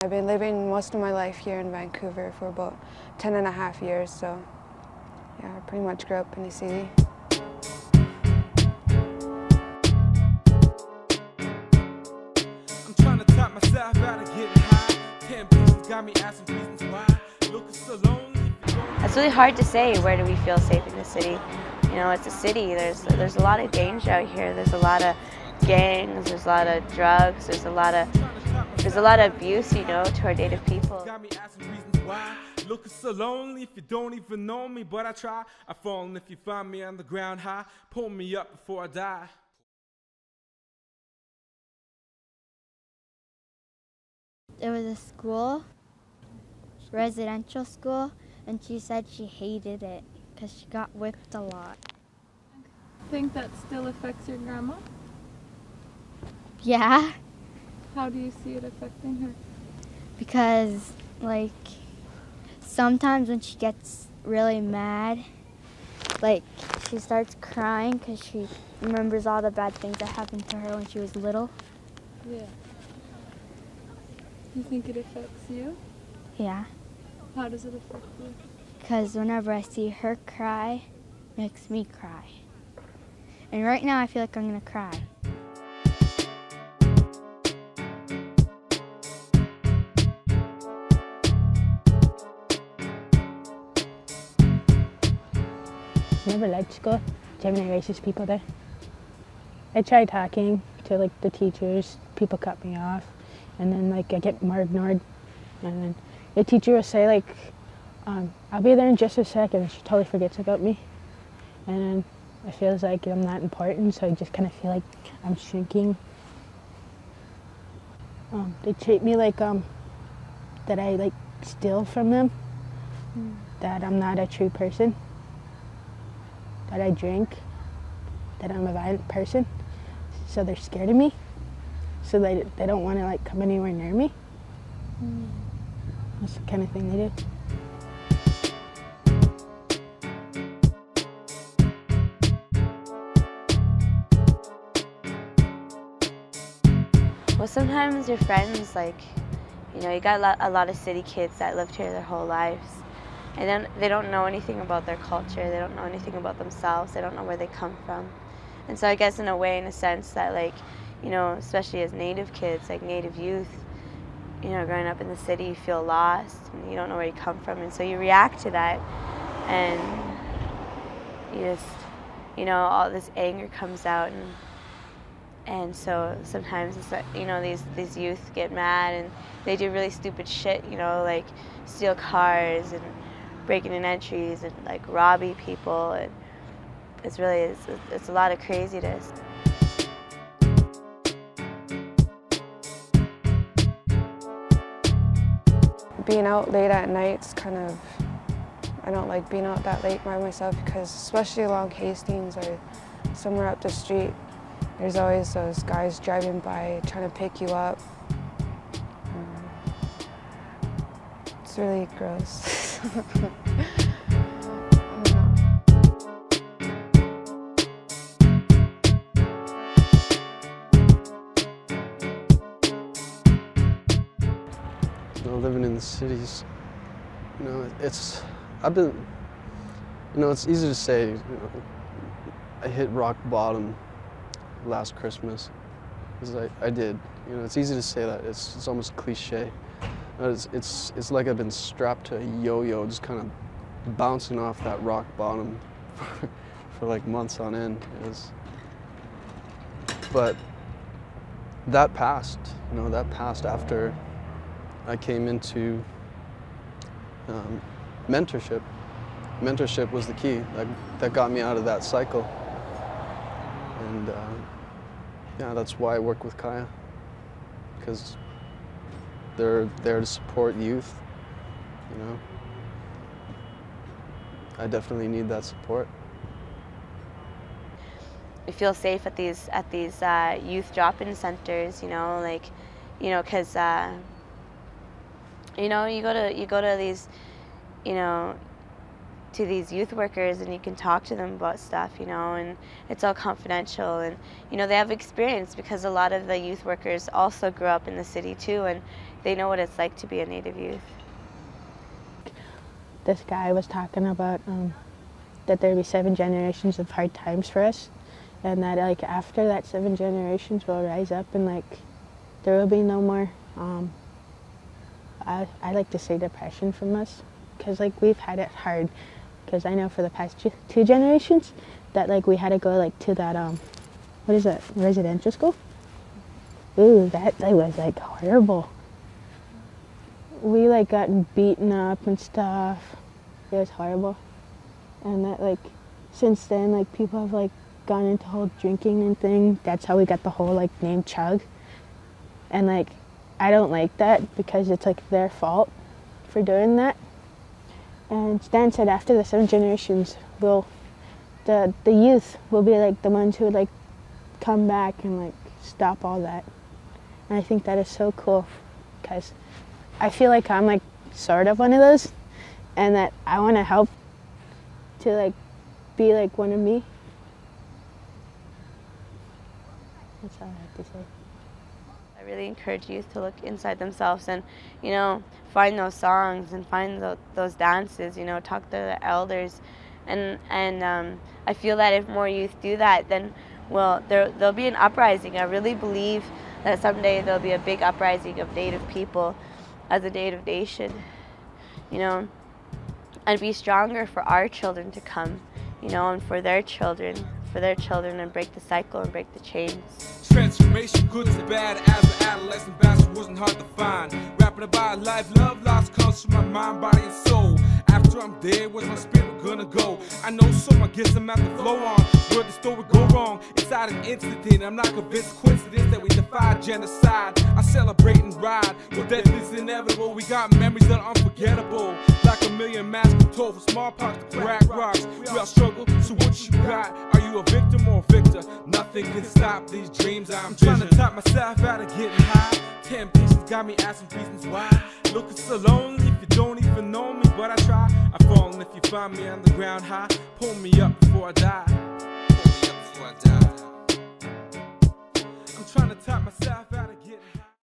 I've been living most of my life here in Vancouver for about 10.5 years, so yeah, I pretty much grew up in the city. I'm trying to top myself out of getting high. 10 pieces got me asking reasons why. Looking so lonely. It's really hard to say where do we feel safe in the city. You know, it's a city. There's a lot of danger out here. There's a lot of gangs. There's a lot of drugs. There's a lot of abuse, you know, to our Native people. Got me asking reasons why. Looking so lonely if you don't even know me, but I try. I fall, and if you find me on the ground high, pull me up before I die. It was a school, residential school, and she said she hated it because she got whipped a lot. Think that still affects your grandma? Yeah, How do you see it affecting her? because like sometimes when she gets really mad, like she starts crying because she remembers all the bad things that happened to her when she was little. Yeah. You think it affects you? Yeah, How does it affect you? because whenever I see her cry, it makes me cry. And right now I feel like I'm gonna cry. Never liked school. Too many racist people there. I tried talking to like the teachers. People cut me off, and then like I get more ignored. And then the teacher will say like, "I'll be there in just a second," and she totally forgets about me. And then it feels like I'm not important, so I just kind of feel like I'm shrinking. They treat me like that I like steal from them. That I'm not a true person. That I drink, that I'm a violent person, so they're scared of me, so they don't want to like come anywhere near me. That's the kind of thing they do. Well, sometimes your friends, like, you know, you got a lot of city kids that lived here their whole lives. And then they don't know anything about their culture. They don't know anything about themselves. They don't know where they come from. And so I guess in a way, in a sense that like, you know, especially as Native kids, like Native youth, you know, growing up in the city, you feel lost and you don't know where you come from. And so you react to that and you just, you know, all this anger comes out and so sometimes it's like, you know, these youth get mad and they do really stupid shit, you know, like steal cars and breaking in entries and like robbing people, and it's a lot of craziness. Being out late at night's kind of, I don't like being out that late by myself because especially along Hastings or somewhere up the street, there's always those guys driving by trying to pick you up. It's really gross. You know, living in the cities, you know, it's easy to say, you know, I hit rock bottom last Christmas, because I did. You know, it's easy to say that. It's almost cliche. It's like I've been strapped to a yo-yo, just kind of bouncing off that rock bottom for like months on end. But that passed. You know, that passed after I came into mentorship. Mentorship was the key that got me out of that cycle. And yeah, that's why I work with Kaya, because they're there to support youth, you know. I definitely need that support. We feel safe at these youth drop-in centers, you know, like, you know, because you know, you go to these, you know, to these youth workers and you can talk to them about stuff, you know, and it's all confidential, and you know, they have experience because a lot of the youth workers also grew up in the city too, and they know what it's like to be a Native youth. This guy was talking about that there'd be 7 generations of hard times for us, and that like after that 7 generations we'll rise up and like there will be no more I like to say depression from us, because like we've had it hard, because I know for the past 2 generations that like we had to go like to that what is that, residential school? Ooh, that was like horrible. We like gotten beaten up and stuff. It was horrible. And that like since then like people have like gone into whole drinking and thing. That's how we got the whole like name Chug. And like I don't like that, because it's like their fault for doing that. And Stan said after the 7 generations the youth will be like the ones who would like come back and like stop all that. And I think that is so cool, because I feel like I'm like sort of one of those, and that I want to help to like be like one of me. That's all I have to say. I really encourage youth to look inside themselves and, you know, find those songs and find those dances, you know, talk to their elders. And I feel that if more youth do that, then, well, there'll be an uprising. I really believe that someday there'll be a big uprising of Native people as a Native nation, you know, and be stronger for our children to come, you know, and for their children, and break the cycle and break the chains. Transformation, good to bad, as an adolescent bastard wasn't hard to find. Rapping about life, love, loss comes from my mind, body, and soul. After I'm dead, where's my spirit gonna go? I know some, I guess I'm at the flow on. Where the story go wrong, inside an incident. I'm not convinced coincidence that we defy genocide. I celebrate and ride, well death is inevitable. We got memories that are unforgettable. Like a million masks told for smallpox to crack rocks. We all struggle, so what you got? Are you a victim or a victor? Nothing can stop these dreams I'm trying to top myself out of getting high. Temptations got me asking reasons why. Looking so lonely if you don't even know me, but I try. I fall, and if you find me on the ground high, pull me up before I die. Pull me up before I die. I'm trying to top myself